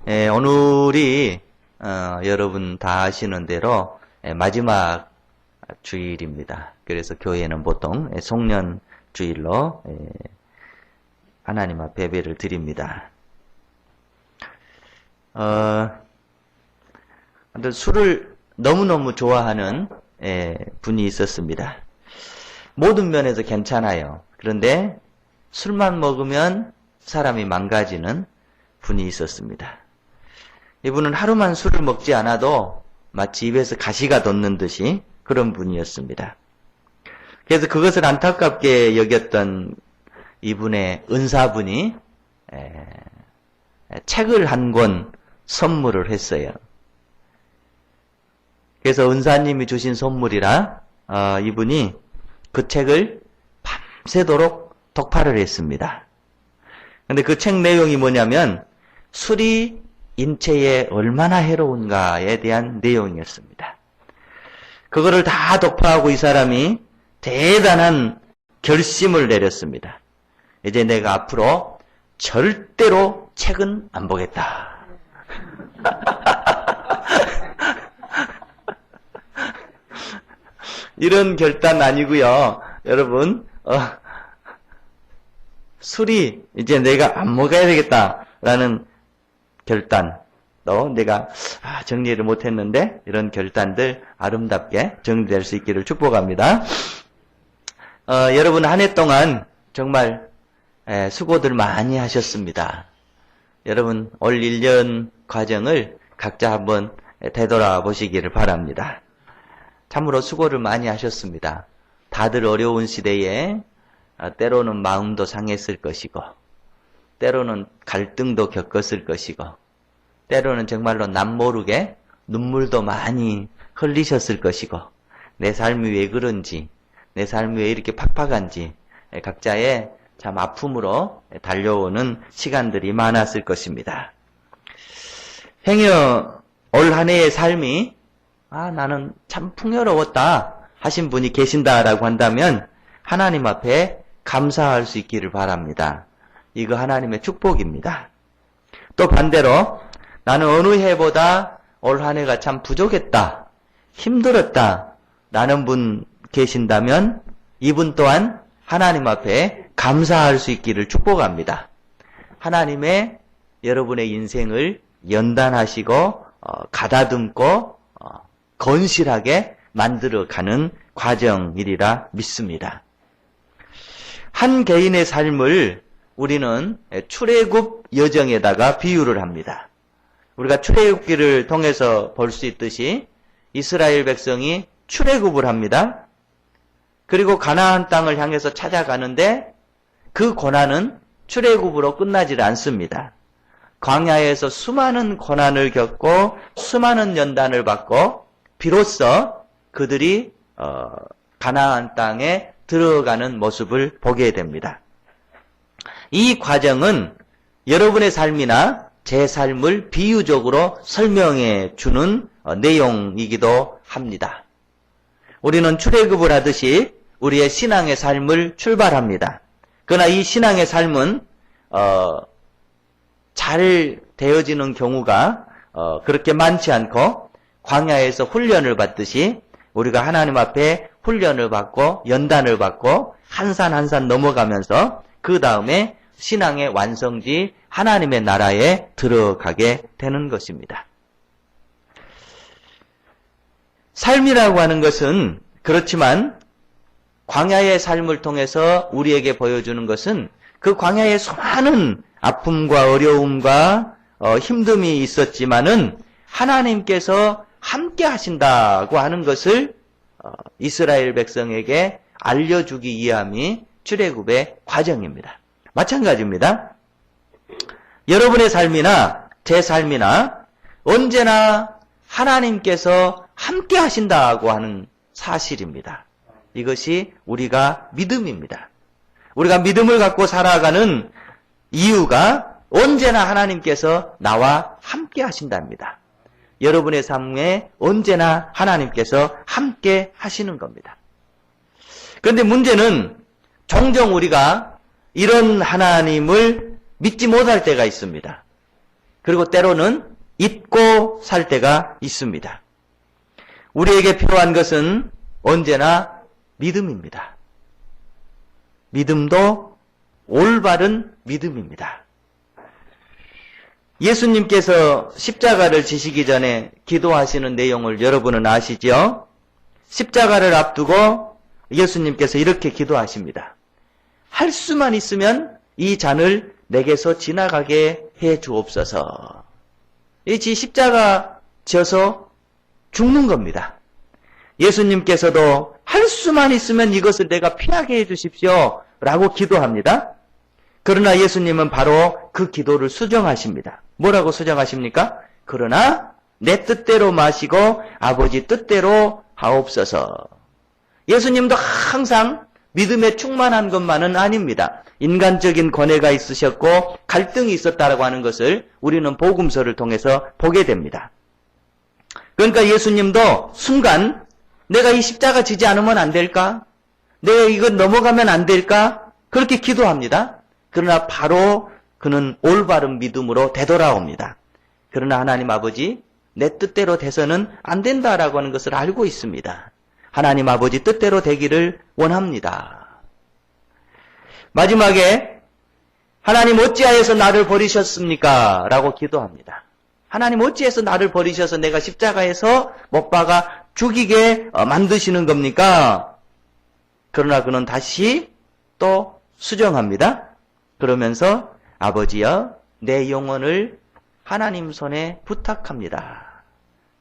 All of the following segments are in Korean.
오늘이 여러분 다 아시는 대로 마지막 주일입니다. 그래서 교회는 보통 송년 주일로 하나님 앞에 예배를 드립니다. 술을 너무너무 좋아하는 분이 있었습니다. 모든 면에서 괜찮아요. 그런데 술만 먹으면 사람이 망가지는 분이 있었습니다. 이분은 하루만 술을 먹지 않아도 마치 입에서 가시가 돋는 듯이 그런 분이었습니다. 그래서 그것을 안타깝게 여겼던 이분의 은사분이 책을 한 권 선물을 했어요. 그래서 은사님이 주신 선물이라 이분이 그 책을 밤새도록 독파를 했습니다. 근데 그 책 내용이 뭐냐면 술이 인체에 얼마나 해로운가에 대한 내용이었습니다. 그거를 다 독파하고 이 사람이 대단한 결심을 내렸습니다. 이제 내가 앞으로 절대로 책은 안 보겠다. 이런 결단 아니고요. 여러분, 술이 이제 내가 안 먹어야 되겠다라는 결단도 내가 정리를 못했는데 이런 결단들 아름답게 정리될 수 있기를 축복합니다. 여러분 한 해 동안 정말 수고들 많이 하셨습니다. 여러분 올 1년 과정을 각자 한번 되돌아보시기를 바랍니다. 참으로 수고를 많이 하셨습니다. 다들 어려운 시대에 때로는 마음도 상했을 것이고 때로는 갈등도 겪었을 것이고 때로는 정말로 남모르게 눈물도 많이 흘리셨을 것이고 내 삶이 왜 그런지 내 삶이 왜 이렇게 팍팍한지 각자의 참 아픔으로 달려오는 시간들이 많았을 것입니다. 행여 올 한 해의 삶이 나는 참 풍요로웠다 하신 분이 계신다라고 한다면 하나님 앞에 감사할 수 있기를 바랍니다. 이거 하나님의 축복입니다. 또 반대로 나는 어느 해보다 올 한 해가 참 부족했다, 힘들었다 라는 분 계신다면 이분 또한 하나님 앞에 감사할 수 있기를 축복합니다. 하나님의 여러분의 인생을 연단하시고 가다듬고 건실하게 만들어가는 과정이리라 믿습니다. 한 개인의 삶을 우리는 출애굽 여정에다가 비유를 합니다. 우리가 출애굽기를 통해서 볼 수 있듯이 이스라엘 백성이 출애굽을 합니다. 그리고 가나안 땅을 향해서 찾아가는데 그 고난은 출애굽으로 끝나지 않습니다. 광야에서 수많은 고난을 겪고 수많은 연단을 받고 비로소 그들이 가나안 땅에 들어가는 모습을 보게 됩니다. 이 과정은 여러분의 삶이나 제 삶을 비유적으로 설명해 주는 내용이기도 합니다. 우리는 출애굽을 하듯이 우리의 신앙의 삶을 출발합니다. 그러나 이 신앙의 삶은 잘 되어지는 경우가 그렇게 많지 않고 광야에서 훈련을 받듯이 우리가 하나님 앞에 훈련을 받고 연단을 받고 한 산 한 산 넘어가면서 그 다음에 신앙의 완성지 하나님의 나라에 들어가게 되는 것입니다. 삶이라고 하는 것은 그렇지만 광야의 삶을 통해서 우리에게 보여주는 것은 그 광야에 수많은 아픔과 어려움과 힘듦이 있었지만은 하나님께서 함께 하신다고 하는 것을 이스라엘 백성에게 알려주기 위함이 출애굽의 과정입니다. 마찬가지입니다. 여러분의 삶이나 제 삶이나 언제나 하나님께서 함께 하신다고 하는 사실입니다. 이것이 우리가 믿음입니다. 우리가 믿음을 갖고 살아가는 이유가 언제나 하나님께서 나와 함께 하신답니다. 여러분의 삶에 언제나 하나님께서 함께 하시는 겁니다. 그런데 문제는 종종 우리가 이런 하나님을 믿지 못할 때가 있습니다. 그리고 때로는 잊고 살 때가 있습니다. 우리에게 필요한 것은 언제나 믿음입니다. 믿음도 올바른 믿음입니다. 예수님께서 십자가를 지시기 전에 기도하시는 내용을 여러분은 아시죠? 십자가를 앞두고 예수님께서 이렇게 기도하십니다. 할 수만 있으면 이 잔을 내게서 지나가게 해 주옵소서. 이 십자가 져서 죽는 겁니다. 예수님께서도 할 수만 있으면 이것을 내가 피하게 해 주십시오 라고 기도합니다. 그러나 예수님은 바로 그 기도를 수정하십니다. 뭐라고 수정하십니까? 그러나 내 뜻대로 마시고 아버지 뜻대로 하옵소서. 예수님도 항상 믿음에 충만한 것만은 아닙니다. 인간적인 권해가 있으셨고 갈등이 있었다라고 하는 것을 우리는 복음서를 통해서 보게 됩니다. 그러니까 예수님도 순간 내가 이 십자가 지지 않으면 안 될까? 내가 이거 넘어가면 안 될까? 그렇게 기도합니다. 그러나 바로 그는 올바른 믿음으로 되돌아옵니다. 그러나 하나님 아버지, 내 뜻대로 돼서는 안 된다라고 하는 것을 알고 있습니다. 하나님 아버지 뜻대로 되기를 원합니다. 마지막에 하나님 어찌하여서 나를 버리셨습니까? 라고 기도합니다. 하나님 어찌해서 나를 버리셔서 내가 십자가에서 못 박아 죽이게 만드시는 겁니까? 그러나 그는 다시 또 수정합니다. 그러면서 아버지여 내 영혼을 하나님 손에 부탁합니다.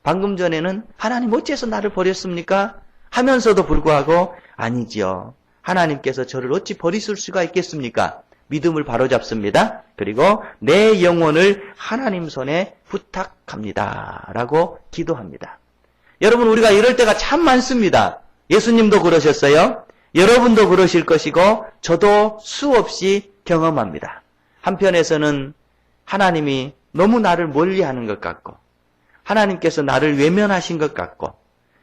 방금 전에는 하나님 어찌해서 나를 버렸습니까? 하면서도 불구하고 아니지요. 하나님께서 저를 어찌 버리실 수가 있겠습니까? 믿음을 바로잡습니다. 그리고 내 영혼을 하나님 손에 부탁합니다. 라고 기도합니다. 여러분 우리가 이럴 때가 참 많습니다. 예수님도 그러셨어요. 여러분도 그러실 것이고 저도 수없이 경험합니다. 한편에서는 하나님이 너무 나를 멀리하는 것 같고 하나님께서 나를 외면하신 것 같고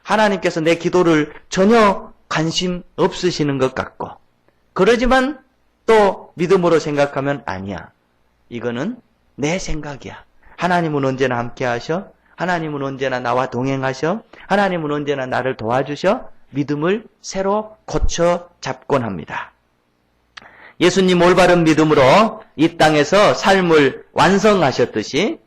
하나님께서 내 기도를 전혀 관심 없으시는 것 같고 그러지만 또 믿음으로 생각하면 아니야. 이거는 내 생각이야. 하나님은 언제나 함께 하셔. 하나님은 언제나 나와 동행하셔. 하나님은 언제나 나를 도와주셔. 믿음을 새로 고쳐 잡곤 합니다. 예수님 올바른 믿음으로 이 땅에서 삶을 완성하셨듯이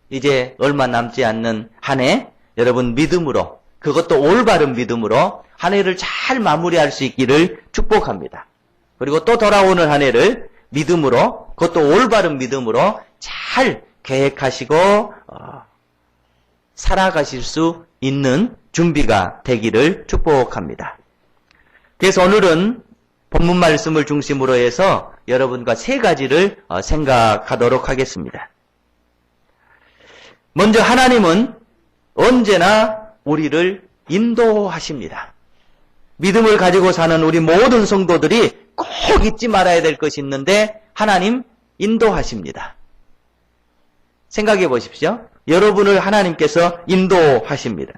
이제 얼마 남지 않는 한 해 여러분 믿음으로 그것도 올바른 믿음으로 한 해를 잘 마무리할 수 있기를 축복합니다. 그리고 또 돌아오는 한 해를 믿음으로 그것도 올바른 믿음으로 잘 계획하시고 살아가실 수 있는 준비가 되기를 축복합니다. 그래서 오늘은 본문 말씀을 중심으로 해서 여러분과 세 가지를 생각하도록 하겠습니다. 먼저 하나님은 언제나 우리를 인도하십니다. 믿음을 가지고 사는 우리 모든 성도들이 꼭 잊지 말아야 될 것이 있는데 하나님 인도하십니다. 생각해 보십시오. 여러분을 하나님께서 인도하십니다.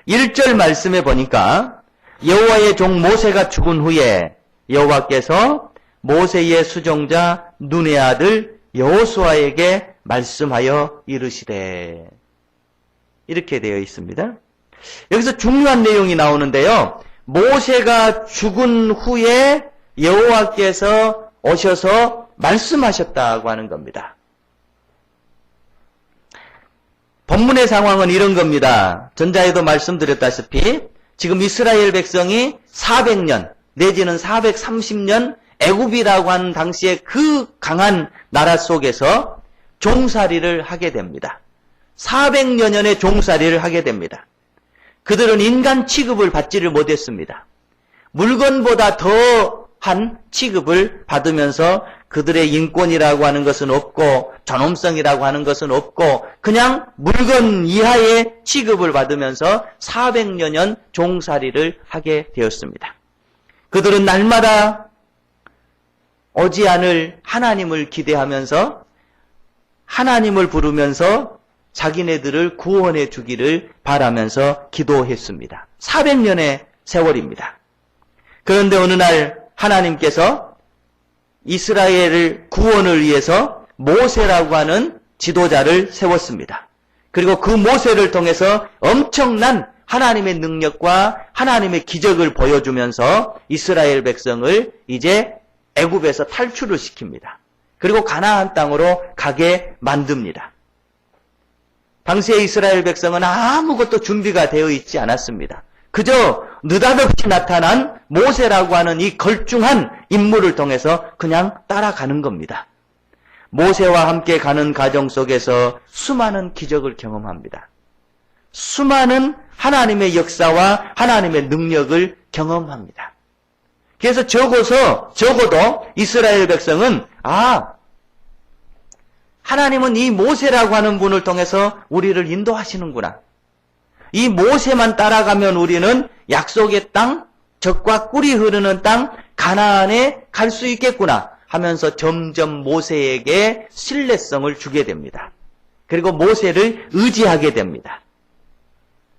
1절 말씀에 보니까 여호와의 종 모세가 죽은 후에 여호와께서 모세의 수종자 눈의 아들 여호수아에게 말씀하여 이르시되 이렇게 되어 있습니다. 여기서 중요한 내용이 나오는데요. 모세가 죽은 후에 여호와께서 오셔서 말씀하셨다고 하는 겁니다. 본문의 상황은 이런 겁니다. 전자에도 말씀드렸다시피 지금 이스라엘 백성이 400년 내지는 430년 애굽이라고 하는 당시에 그 강한 나라 속에서 종살이를 하게 됩니다. 400여 년의 종살이를 하게 됩니다. 그들은 인간 취급을 받지를 못했습니다. 물건보다 더한 취급을 받으면서 그들의 인권이라고 하는 것은 없고 존엄성이라고 하는 것은 없고 그냥 물건 이하의 취급을 받으면서 400여 년 종살이를 하게 되었습니다. 그들은 날마다 오지 않을 하나님을 기대하면서 하나님을 부르면서 자기네들을 구원해 주기를 바라면서 기도했습니다. 400년의 세월입니다. 그런데 어느 날 하나님께서 이스라엘을 구원을 위해서 모세라고 하는 지도자를 세웠습니다. 그리고 그 모세를 통해서 엄청난 하나님의 능력과 하나님의 기적을 보여주면서 이스라엘 백성을 이제 애굽에서 탈출을 시킵니다. 그리고 가나안 땅으로 가게 만듭니다. 당시에 이스라엘 백성은 아무것도 준비가 되어 있지 않았습니다. 그저 느닷없이 나타난 모세라고 하는 이 걸중한 인물을 통해서 그냥 따라가는 겁니다. 모세와 함께 가는 과정 속에서 수많은 기적을 경험합니다. 수많은 하나님의 역사와 하나님의 능력을 경험합니다. 그래서 적어도 이스라엘 백성은 하나님은 이 모세라고 하는 분을 통해서 우리를 인도하시는구나. 이 모세만 따라가면 우리는 약속의 땅, 젖과 꿀이 흐르는 땅 가나안에 갈 수 있겠구나 하면서 점점 모세에게 신뢰성을 주게 됩니다. 그리고 모세를 의지하게 됩니다.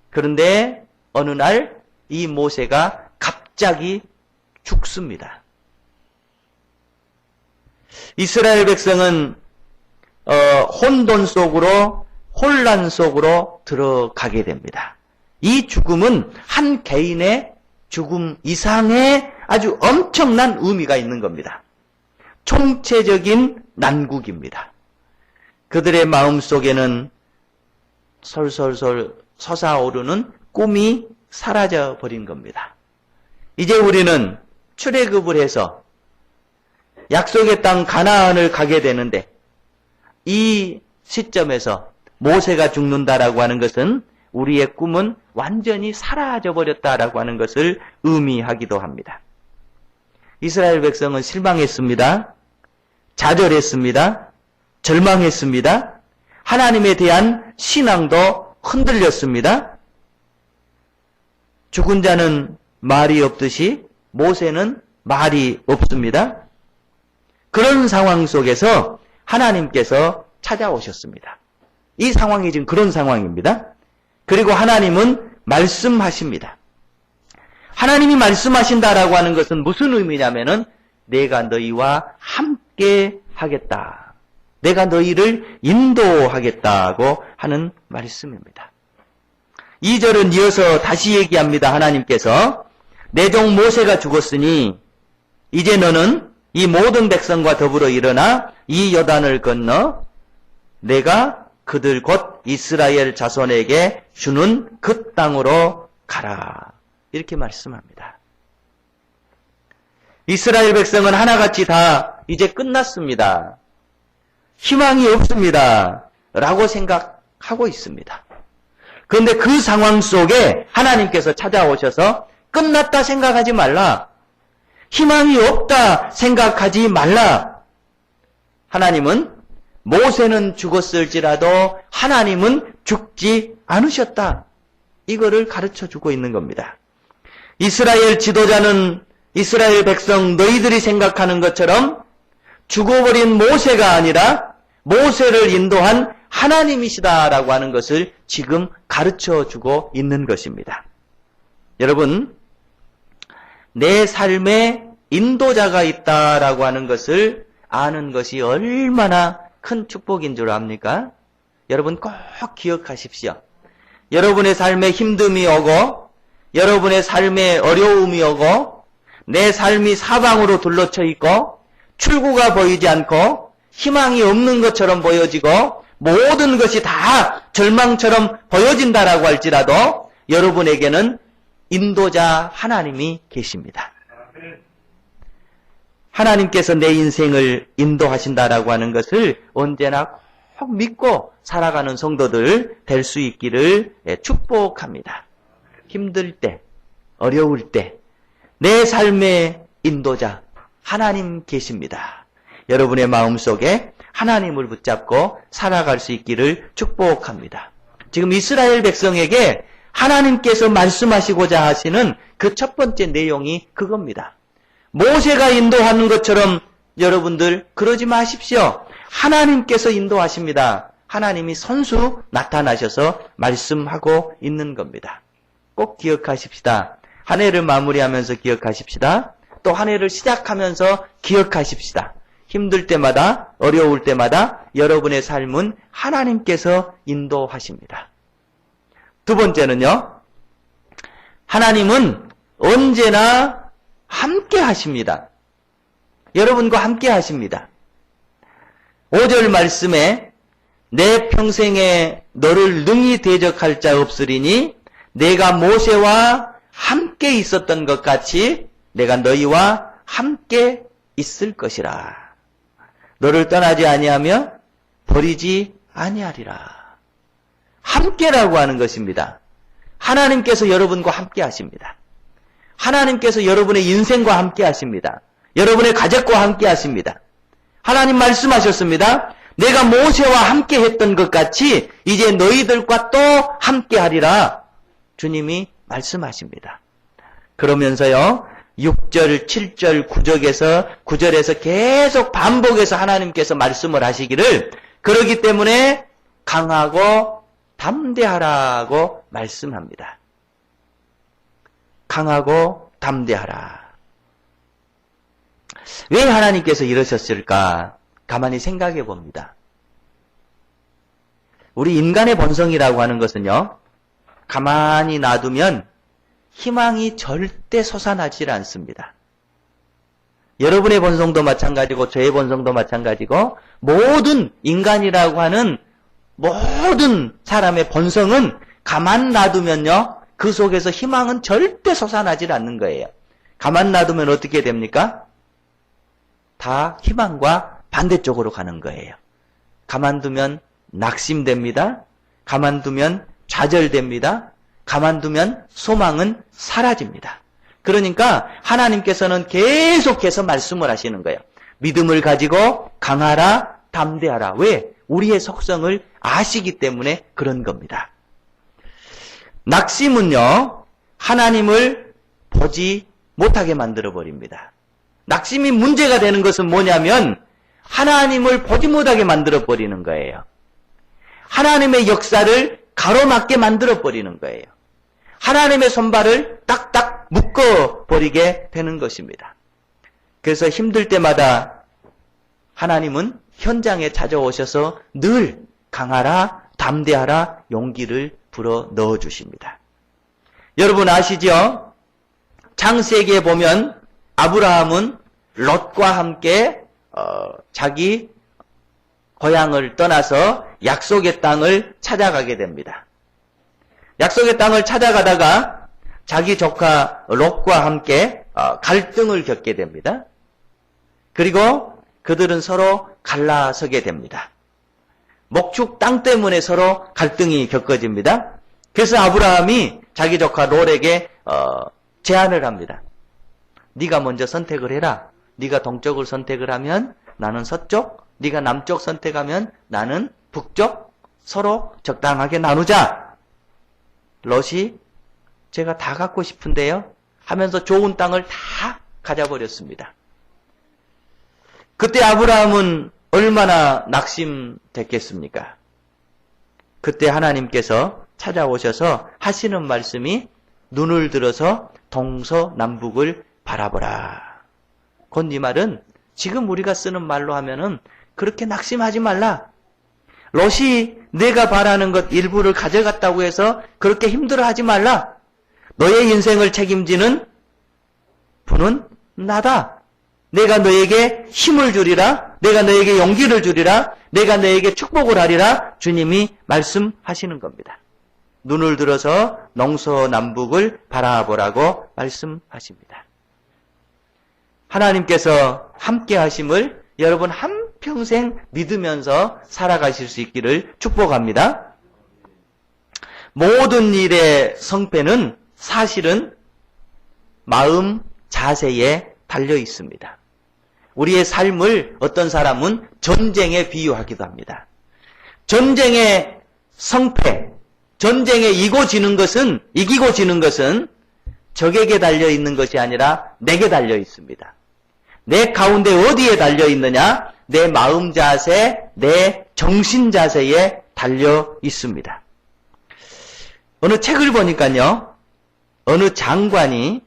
그런데 어느 날 이 모세가 갑자기 죽습니다. 이스라엘 백성은 혼돈 속으로, 혼란 속으로 들어가게 됩니다. 이 죽음은 한 개인의 죽음 이상의 아주 엄청난 의미가 있는 겁니다. 총체적인 난국입니다. 그들의 마음속에는 솔솔솔 솟아오르는 꿈이 사라져 버린 겁니다. 이제 우리는 출애굽을 해서 약속의 땅 가나안을 가게 되는데 이 시점에서 모세가 죽는다라고 하는 것은 우리의 꿈은 완전히 사라져 버렸다라고 하는 것을 의미하기도 합니다. 이스라엘 백성은 실망했습니다. 좌절했습니다. 절망했습니다. 하나님에 대한 신앙도 흔들렸습니다. 죽은 자는 말이 없듯이 모세는 말이 없습니다. 그런 상황 속에서 하나님께서 찾아오셨습니다. 이 상황이 지금 그런 상황입니다. 그리고 하나님은 말씀하십니다. 하나님이 말씀하신다라고 하는 것은 무슨 의미냐면은 내가 너희와 함께 하겠다. 내가 너희를 인도하겠다고 하는 말씀입니다. 2절은 이어서 다시 얘기합니다. 하나님께서 내 종 모세가 죽었으니 이제 너는 이 모든 백성과 더불어 일어나 이 요단을 건너 내가 그들 곧 이스라엘 자손에게 주는 그 땅으로 가라. 이렇게 말씀합니다. 이스라엘 백성은 하나같이 다 이제 끝났습니다. 희망이 없습니다. 라고 생각하고 있습니다. 그런데 그 상황 속에 하나님께서 찾아오셔서 끝났다 생각하지 말라. 희망이 없다 생각하지 말라. 하나님은 모세는 죽었을지라도 하나님은 죽지 않으셨다. 이거를 가르쳐주고 있는 겁니다. 이스라엘 지도자는 이스라엘 백성 너희들이 생각하는 것처럼 죽어버린 모세가 아니라 모세를 인도한 하나님이시다라고 하는 것을 지금 가르쳐주고 있는 것입니다. 여러분, 내 삶에 인도자가 있다라고 하는 것을 아는 것이 얼마나 큰 축복인 줄 압니까? 여러분 꼭 기억하십시오. 여러분의 삶에 힘듦이 오고 여러분의 삶에 어려움이 오고 내 삶이 사방으로 둘러쳐 있고 출구가 보이지 않고 희망이 없는 것처럼 보여지고 모든 것이 다 절망처럼 보여진다라고 할지라도 여러분에게는 인도자 하나님이 계십니다. 하나님께서 내 인생을 인도하신다라고 하는 것을 언제나 꼭 믿고 살아가는 성도들 될 수 있기를 축복합니다. 힘들 때, 어려울 때, 내 삶의 인도자 하나님 계십니다. 여러분의 마음속에 하나님을 붙잡고 살아갈 수 있기를 축복합니다. 지금 이스라엘 백성에게 하나님께서 말씀하시고자 하시는 그 첫 번째 내용이 그겁니다. 모세가 인도하는 것처럼 여러분들 그러지 마십시오. 하나님께서 인도하십니다. 하나님이 선수 나타나셔서 말씀하고 있는 겁니다. 꼭 기억하십시다. 한 해를 마무리하면서 기억하십시다. 또 한 해를 시작하면서 기억하십시다. 힘들 때마다, 어려울 때마다 여러분의 삶은 하나님께서 인도하십니다. 두 번째는요, 하나님은 언제나 함께 하십니다. 여러분과 함께 하십니다. 5절 말씀에 내 평생에 너를 능히 대적할 자 없으리니 내가 모세와 함께 있었던 것 같이 내가 너희와 함께 있을 것이라. 너를 떠나지 아니하며 버리지 아니하리라. 함께라고 하는 것입니다. 하나님께서 여러분과 함께 하십니다. 하나님께서 여러분의 인생과 함께 하십니다. 여러분의 가족과 함께 하십니다. 하나님 말씀하셨습니다. 내가 모세와 함께 했던 것 같이 이제 너희들과 또 함께 하리라. 주님이 말씀하십니다. 그러면서요, 6절, 7절, 9절에서 계속 반복해서 하나님께서 말씀을 하시기를 그러기 때문에 강하고 담대하라고 말씀합니다. 강하고 담대하라. 왜 하나님께서 이러셨을까? 가만히 생각해 봅니다. 우리 인간의 본성이라고 하는 것은요, 가만히 놔두면 희망이 절대 솟아나질 않습니다. 여러분의 본성도 마찬가지고 저의 본성도 마찬가지고 모든 인간이라고 하는 모든 사람의 본성은 가만 놔두면요, 그 속에서 희망은 절대 솟아나질 않는 거예요. 가만 놔두면 어떻게 됩니까? 다 희망과 반대쪽으로 가는 거예요. 가만두면 낙심됩니다. 가만두면 좌절됩니다. 가만두면 소망은 사라집니다. 그러니까 하나님께서는 계속해서 말씀을 하시는 거예요. 믿음을 가지고 강하라, 담대하라. 왜? 우리의 속성을 아시기 때문에 그런 겁니다. 낙심은요, 하나님을 보지 못하게 만들어버립니다. 낙심이 문제가 되는 것은 뭐냐면 하나님을 보지 못하게 만들어버리는 거예요. 하나님의 역사를 가로막게 만들어버리는 거예요. 하나님의 손발을 딱딱 묶어버리게 되는 것입니다. 그래서 힘들 때마다 하나님은 현장에 찾아오셔서 늘 강하라, 담대하라 용기를 불어 넣어주십니다. 여러분 아시죠? 창세기에 보면 아브라함은 롯과 함께 자기 고향을 떠나서 약속의 땅을 찾아가게 됩니다. 약속의 땅을 찾아가다가 자기 조카 롯과 함께 갈등을 겪게 됩니다. 그리고 그들은 서로 갈라서게 됩니다. 목축 땅 때문에 서로 갈등이 겪어집니다. 그래서 아브라함이 자기 조카 롯에게 제안을 합니다. 네가 먼저 선택을 해라. 네가 동쪽을 선택을 하면 나는 서쪽, 네가 남쪽 선택하면 나는 북쪽, 서로 적당하게 나누자. 롯이 제가 다 갖고 싶은데요 하면서 좋은 땅을 다 가져버렸습니다. 그때 아브라함은 얼마나 낙심됐겠습니까? 그때 하나님께서 찾아오셔서 하시는 말씀이 눈을 들어서 동서남북을 바라보라. 곧 이 말은 지금 우리가 쓰는 말로 하면은 그렇게 낙심하지 말라. 롯이 내가 바라는 것 일부를 가져갔다고 해서 그렇게 힘들어하지 말라. 너의 인생을 책임지는 분은 나다. 내가 너에게 힘을 주리라. 내가 너에게 용기를 주리라. 내가 너에게 축복을 하리라. 주님이 말씀하시는 겁니다. 눈을 들어서 동서남북을 바라보라고 말씀하십니다. 하나님께서 함께 하심을 여러분 한평생 믿으면서 살아가실 수 있기를 축복합니다. 모든 일의 성패는 사실은 마음 자세에 달려 있습니다. 우리의 삶을 어떤 사람은 전쟁에 비유하기도 합니다. 전쟁의 성패, 전쟁에 이기고 지는 것은 적에게 달려 있는 것이 아니라 내게 달려 있습니다. 내 가운데 어디에 달려 있느냐? 내 마음 자세, 내 정신 자세에 달려 있습니다. 어느 책을 보니까요, 어느 장관이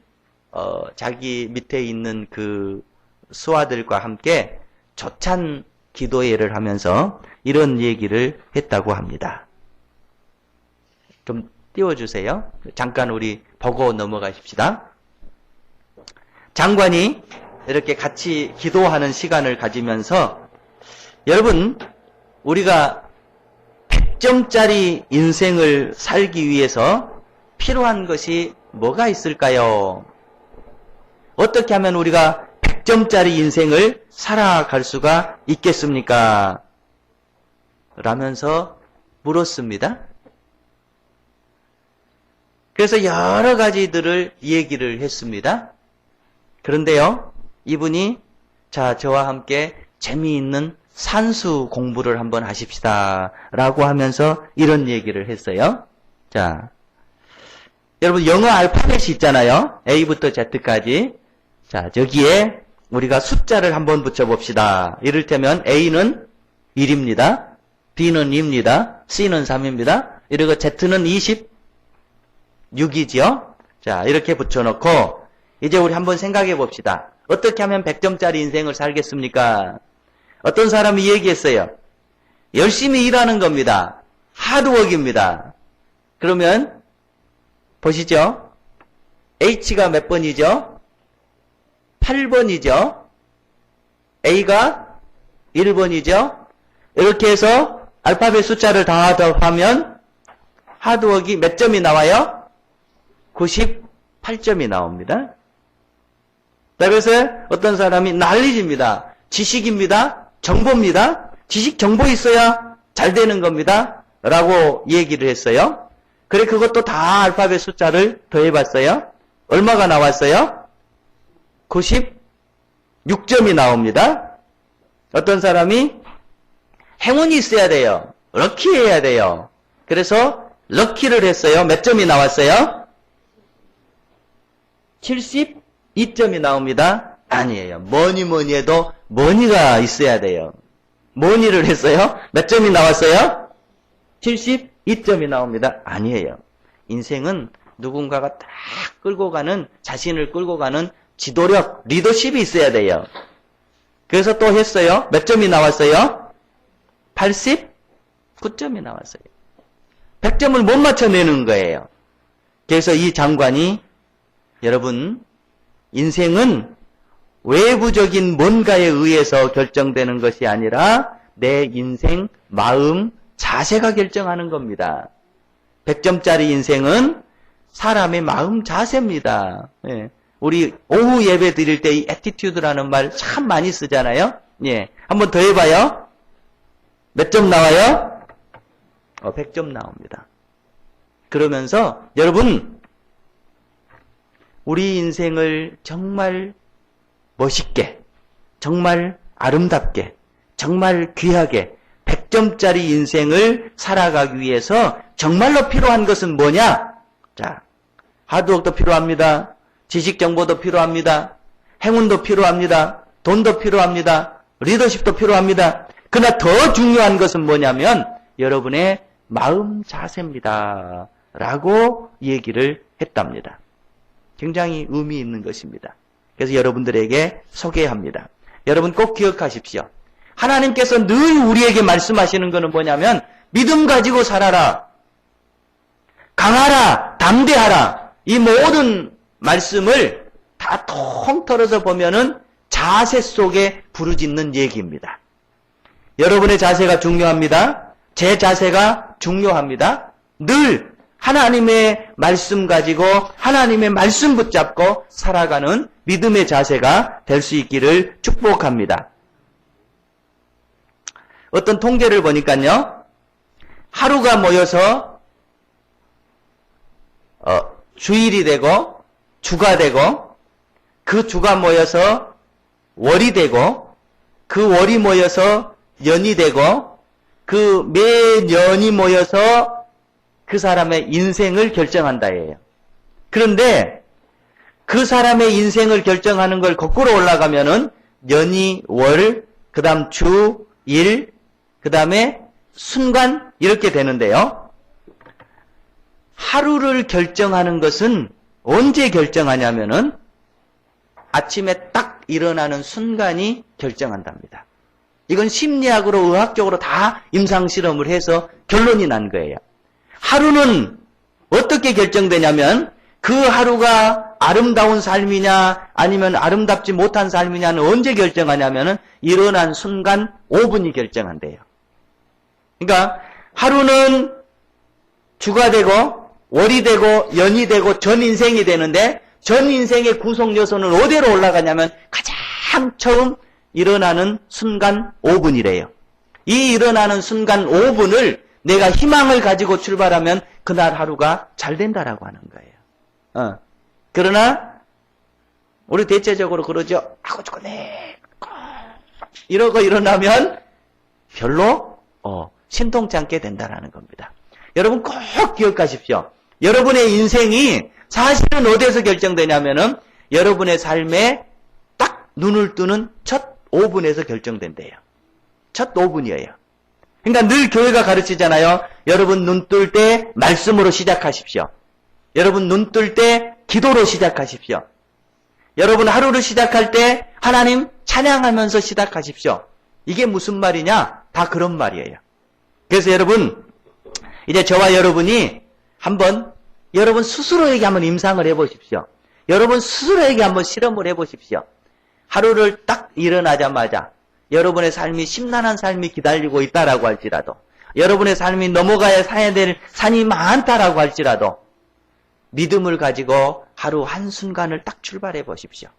자기 밑에 있는 그 수하들과 함께 조찬 기도회를 하면서 이런 얘기를 했다고 합니다. 좀 띄워주세요. 잠깐 우리 보고 넘어가십시다. 장관이 이렇게 같이 기도하는 시간을 가지면서 여러분, 우리가 100점짜리 인생을 살기 위해서 필요한 것이 뭐가 있을까요? 어떻게 하면 우리가 100점짜리 인생을 살아갈 수가 있겠습니까? 라면서 물었습니다. 그래서 여러 가지들을 얘기를 했습니다. 그런데요, 이분이 자, 저와 함께 재미있는 산수 공부를 한번 하십시다 라고 하면서 이런 얘기를 했어요. 자, 여러분 영어 알파벳이 있잖아요. A부터 Z까지. 자, 저기에 우리가 숫자를 한번 붙여봅시다. 이를테면 A는 1입니다. B는 2입니다. C는 3입니다. 이리고 Z는 26이지요. 자, 이렇게 붙여놓고 이제 우리 한번 생각해 봅시다. 어떻게 하면 100점짜리 인생을 살겠습니까? 어떤 사람이 얘기했어요. 열심히 일하는 겁니다. 하드워크입니다. 그러면 보시죠. H가 몇 번이죠? 8번이죠. A가 1번이죠. 이렇게 해서 알파벳 숫자를 다 더하면 하드워크가 몇 점이 나와요? 98점이 나옵니다. 자, 그래서 어떤 사람이 난리집니다. 지식입니다. 정보입니다. 지식 정보 있어야 잘 되는 겁니다. 라고 얘기를 했어요. 그래, 그것도 다 알파벳 숫자를 더해봤어요. 얼마가 나왔어요? 96점이 나옵니다. 어떤 사람이 행운이 있어야 돼요. 럭키해야 돼요. 그래서 럭키를 했어요. 몇 점이 나왔어요? 72점이 나옵니다. 아니에요. 뭐니 해도 머니가 있어야 돼요. 머니를 했어요. 몇 점이 나왔어요? 72점이 나옵니다. 아니에요. 인생은 누군가가 딱 끌고 가는, 자신을 끌고 가는 지도력, 리더십이 있어야 돼요. 그래서 또 했어요. 몇 점이 나왔어요? 89점이 나왔어요. 100점을 못 맞춰내는 거예요. 그래서 이 장관이 여러분, 인생은 외부적인 뭔가에 의해서 결정되는 것이 아니라 내 인생, 마음, 자세가 결정하는 겁니다. 100점짜리 인생은 사람의 마음 자세입니다. 예. 우리 오후 예배 드릴 때 이 애티튜드라는 말 참 많이 쓰잖아요. 예. 한번 더 해봐요. 몇 점 나와요? 100점 나옵니다. 그러면서 여러분, 우리 인생을 정말 멋있게, 정말 아름답게, 정말 귀하게 100점짜리 인생을 살아가기 위해서 정말로 필요한 것은 뭐냐? 자, 하드워크도 필요합니다. 지식 정보도 필요합니다. 행운도 필요합니다. 돈도 필요합니다. 리더십도 필요합니다. 그러나 더 중요한 것은 뭐냐면 여러분의 마음 자세입니다. 라고 얘기를 했답니다. 굉장히 의미 있는 것입니다. 그래서 여러분들에게 소개합니다. 여러분 꼭 기억하십시오. 하나님께서 늘 우리에게 말씀하시는 것은 뭐냐면 믿음 가지고 살아라. 강하라. 담대하라. 이 모든 말씀을 다 통틀어서 보면은 자세 속에 부르짖는 얘기입니다. 여러분의 자세가 중요합니다. 제 자세가 중요합니다. 늘 하나님의 말씀 가지고 하나님의 말씀 붙잡고 살아가는 믿음의 자세가 될 수 있기를 축복합니다. 어떤 통계를 보니까요. 하루가 모여서 주일이 되고 주가 되고 그 주가 모여서 월이 되고 그 월이 모여서 년이 되고 그 매년이 모여서 그 사람의 인생을 결정한다예요. 그런데 그 사람의 인생을 결정하는 걸 거꾸로 올라가면은 년이 월, 그 다음 주, 일, 그 다음에 순간 이렇게 되는데요. 하루를 결정하는 것은 언제 결정하냐면은 아침에 딱 일어나는 순간이 결정한답니다. 이건 심리학으로 의학적으로 다 임상실험을 해서 결론이 난 거예요. 하루는 어떻게 결정되냐면 그 하루가 아름다운 삶이냐 아니면 아름답지 못한 삶이냐는 언제 결정하냐면은 일어난 순간 5분이 결정한대요. 그러니까 하루는 주가 되고 월이 되고 연이 되고 전 인생이 되는데 전 인생의 구성 요소는 어디로 올라가냐면 가장 처음 일어나는 순간 5분이래요. 이 일어나는 순간 5분을 내가 희망을 가지고 출발하면 그날 하루가 잘 된다라고 하는 거예요. 그러나 우리 대체적으로 그러죠. 하고 죽었네. 이러고 일어나면 별로 신통치 않게 된다라는 겁니다. 여러분 꼭 기억하십시오. 여러분의 인생이 사실은 어디에서 결정되냐면은 여러분의 삶에 딱 눈을 뜨는 첫 5분에서 결정된대요. 첫 5분이에요. 그러니까 늘 교회가 가르치잖아요. 여러분 눈 뜰 때 말씀으로 시작하십시오. 여러분 눈 뜰 때 기도로 시작하십시오. 여러분 하루를 시작할 때 하나님 찬양하면서 시작하십시오. 이게 무슨 말이냐? 다 그런 말이에요. 그래서 여러분 이제 저와 여러분이 한번 여러분 스스로에게 한번 임상을 해보십시오. 여러분 스스로에게 한번 실험을 해보십시오. 하루를 딱 일어나자마자 여러분의 삶이 심란한 삶이 기다리고 있다라고 할지라도 여러분의 삶이 넘어가야 사야 될 산이 많다라고 할지라도 믿음을 가지고 하루 한순간을 딱 출발해 보십시오.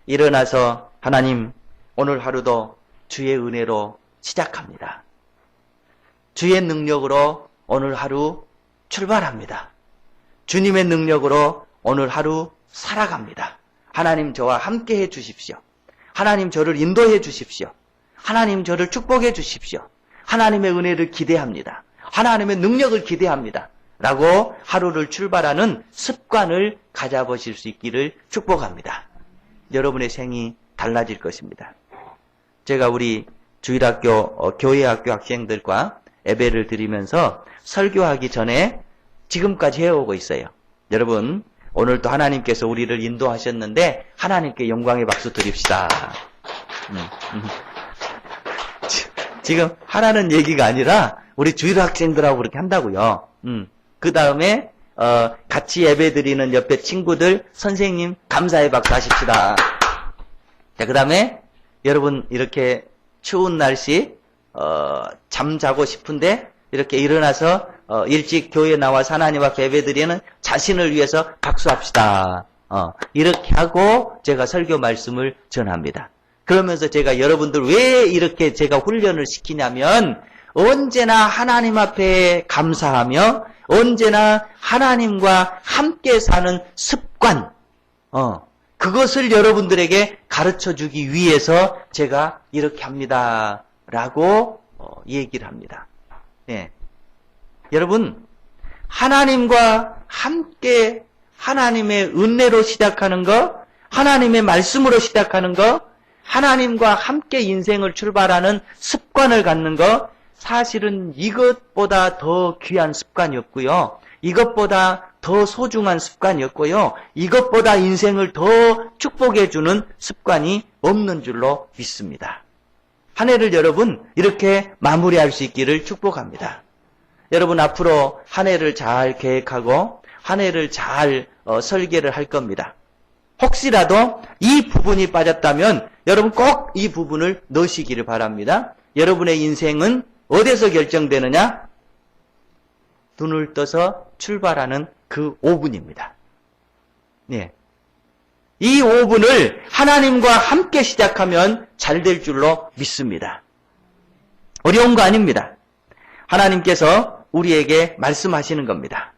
일어나서 하나님 오늘 하루도 주의 은혜로 시작합니다. 주의 능력으로 오늘 하루 출발합니다. 주님의 능력으로 오늘 하루 살아갑니다. 하나님 저와 함께 해 주십시오. 하나님 저를 인도해 주십시오. 하나님 저를 축복해 주십시오. 하나님의 은혜를 기대합니다. 하나님의 능력을 기대합니다. 라고 하루를 출발하는 습관을 가져보실 수 있기를 축복합니다. 여러분의 생이 달라질 것입니다. 제가 우리 주일학교, 교회학교 학생들과 예배를 드리면서 설교하기 전에 지금까지 해오고 있어요. 여러분 오늘도 하나님께서 우리를 인도하셨는데 하나님께 영광의 박수 드립시다. 지금 하라는 얘기가 아니라 우리 주일 학생들하고 그렇게 한다고요. 그 다음에 같이 예배드리는 옆에 친구들, 선생님 감사의 박수 하십시다. 자, 그 다음에 여러분 이렇게 추운 날씨 잠자고 싶은데 이렇게 일어나서 일찍 교회에 나와서 하나님 앞에 예배드리는 자신을 위해서 박수합시다. 이렇게 하고 제가 설교 말씀을 전합니다. 그러면서 제가 여러분들 왜 이렇게 제가 훈련을 시키냐면 언제나 하나님 앞에 감사하며 언제나 하나님과 함께 사는 습관 그것을 여러분들에게 가르쳐주기 위해서 제가 이렇게 합니다. 라고 얘기를 합니다. 네. 여러분 하나님과 함께 하나님의 은혜로 시작하는 거 하나님의 말씀으로 시작하는 거 하나님과 함께 인생을 출발하는 습관을 갖는 거 사실은 이것보다 더 귀한 습관이 없고요. 이것보다 더 소중한 습관이 없고요. 이것보다 인생을 더 축복해 주는 습관이 없는 줄로 믿습니다. 한 해를 여러분 이렇게 마무리할 수 있기를 축복합니다. 여러분 앞으로 한 해를 잘 계획하고 한 해를 잘 설계를 할 겁니다. 혹시라도 이 부분이 빠졌다면 여러분 꼭 이 부분을 넣으시기를 바랍니다. 여러분의 인생은 어디서 결정되느냐? 눈을 떠서 출발하는 그 5분입니다. 네. 이 5분을 하나님과 함께 시작하면 잘 될 줄로 믿습니다. 어려운 거 아닙니다. 하나님께서 우리에게 말씀하시는 겁니다.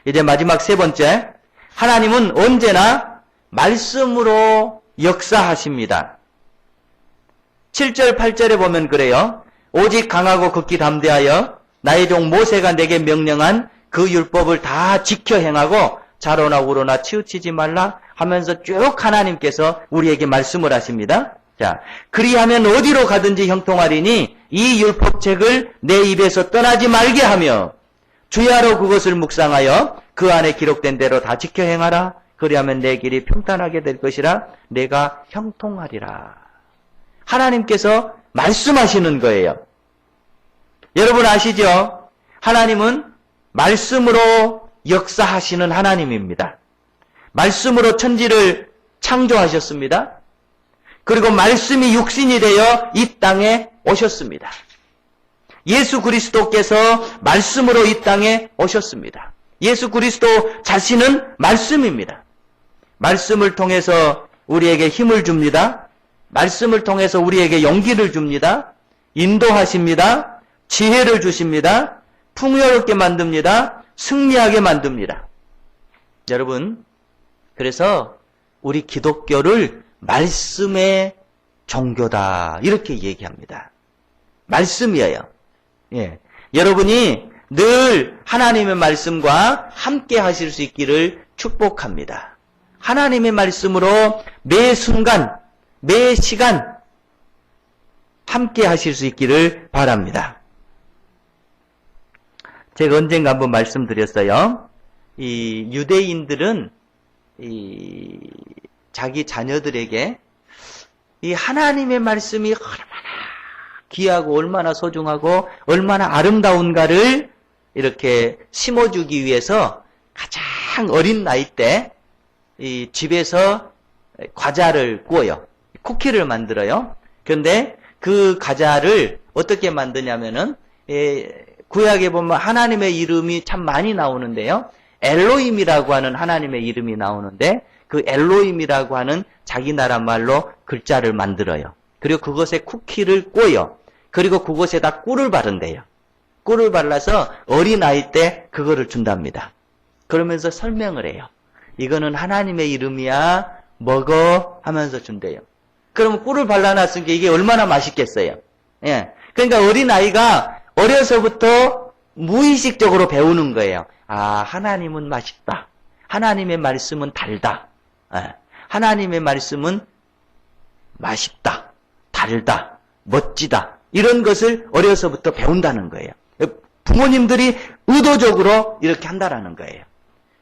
이제 마지막 세 번째, 하나님은 언제나 말씀으로 역사하십니다. 7절, 8절에 보면 그래요. 오직 강하고 극히 담대하여 나의 종 모세가 내게 명령한 그 율법을 다 지켜 행하고 좌로나 우로나 치우치지 말라 하면서 쭉 하나님께서 우리에게 말씀을 하십니다. 자, 그리하면 어디로 가든지 형통하리니 이 율법책을 내 입에서 떠나지 말게 하며 주야로 그것을 묵상하여 그 안에 기록된 대로 다 지켜 행하라. 그리하면 내 길이 평탄하게 될 것이라 내가 형통하리라. 하나님께서 말씀하시는 거예요. 여러분 아시죠? 하나님은 말씀으로 역사하시는 하나님입니다. 말씀으로 천지를 창조하셨습니다. 그리고 말씀이 육신이 되어 이 땅에 오셨습니다. 예수 그리스도께서 말씀으로 이 땅에 오셨습니다. 예수 그리스도 자신은 말씀입니다. 말씀을 통해서 우리에게 힘을 줍니다. 말씀을 통해서 우리에게 용기를 줍니다. 인도하십니다. 지혜를 주십니다. 풍요롭게 만듭니다. 승리하게 만듭니다. 여러분, 그래서 우리 기독교를 말씀의 종교다 이렇게 얘기합니다. 말씀이에요. 예. 여러분이 늘 하나님의 말씀과 함께 하실 수 있기를 축복합니다. 하나님의 말씀으로 매 순간, 매 시간 함께 하실 수 있기를 바랍니다. 제가 언젠가 한번 말씀드렸어요. 이 유대인들은 자기 자녀들에게 이 하나님의 말씀이 얼마나 귀하고 얼마나 소중하고 얼마나 아름다운가를 이렇게 심어주기 위해서 가장 어린 나이 때 이 집에서 과자를 구워요. 쿠키를 만들어요. 그런데 그 과자를 어떻게 만드냐면은 구약에 보면 하나님의 이름이 참 많이 나오는데요. 엘로힘이라고 하는 하나님의 이름이 나오는데 그 엘로힘이라고 하는 자기 나라 말로 글자를 만들어요. 그리고 그것에 쿠키를 꽂아요. 그리고 그것에다 꿀을 바른대요. 꿀을 발라서 어린아이 때 그거를 준답니다. 그러면서 설명을 해요. 이거는 하나님의 이름이야, 먹어 하면서 준대요. 그러면 꿀을 발라놨으니까 이게 얼마나 맛있겠어요. 예. 그러니까 어린아이가 어려서부터 무의식적으로 배우는 거예요. 아, 하나님은 맛있다. 하나님의 말씀은 달다. 예. 하나님의 말씀은 맛있다. 달다. 멋지다. 이런 것을 어려서부터 배운다는 거예요. 부모님들이 의도적으로 이렇게 한다라는 거예요.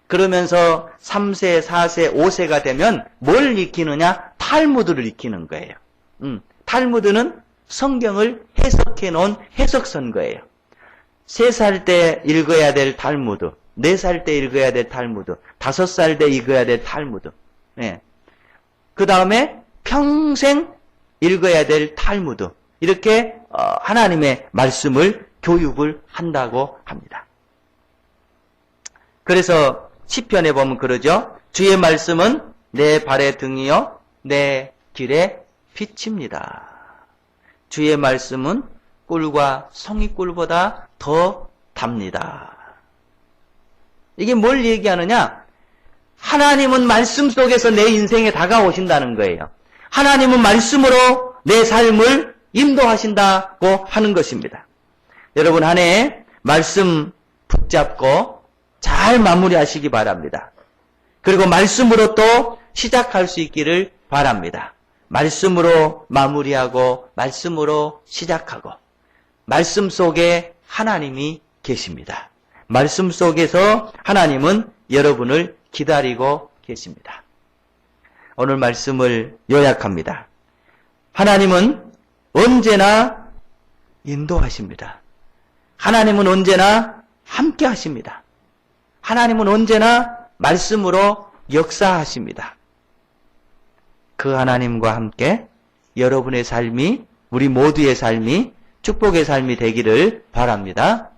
그러면서 3세, 4세, 5세가 되면 뭘 익히느냐? 탈무드를 익히는 거예요. 탈무드는 성경을 해석해 놓은 해석서인 3살 때 읽어야 될 탈무드, 4살 때 읽어야 될 탈무드, 5살 때 읽어야 될 탈무드. 네. 그 다음에 평생 읽어야 될 탈무드. 이렇게 하나님의 말씀을 교육을 한다고 합니다. 그래서 시편에 보면 그러죠. 주의 말씀은 내 발의 등이요 내 길의 빛입니다. 주의 말씀은 꿀과 송이꿀보다 더 답니다. 이게 뭘 얘기하느냐? 하나님은 말씀 속에서 내 인생에 다가오신다는 거예요. 하나님은 말씀으로 내 삶을 인도하신다고 하는 것입니다. 여러분 한 해 말씀 붙잡고 잘 마무리하시기 바랍니다. 그리고 말씀으로 또 시작할 수 있기를 바랍니다. 말씀으로 마무리하고 말씀으로 시작하고 말씀 속에 하나님이 계십니다. 말씀 속에서 하나님은 여러분을 기다리고 계십니다. 오늘 말씀을 요약합니다. 하나님은 언제나 인도하십니다. 하나님은 언제나 함께 하십니다. 하나님은 언제나 말씀으로 역사하십니다. 그 하나님과 함께 여러분의 삶이, 우리 모두의 삶이 축복의 삶이 되기를 바랍니다.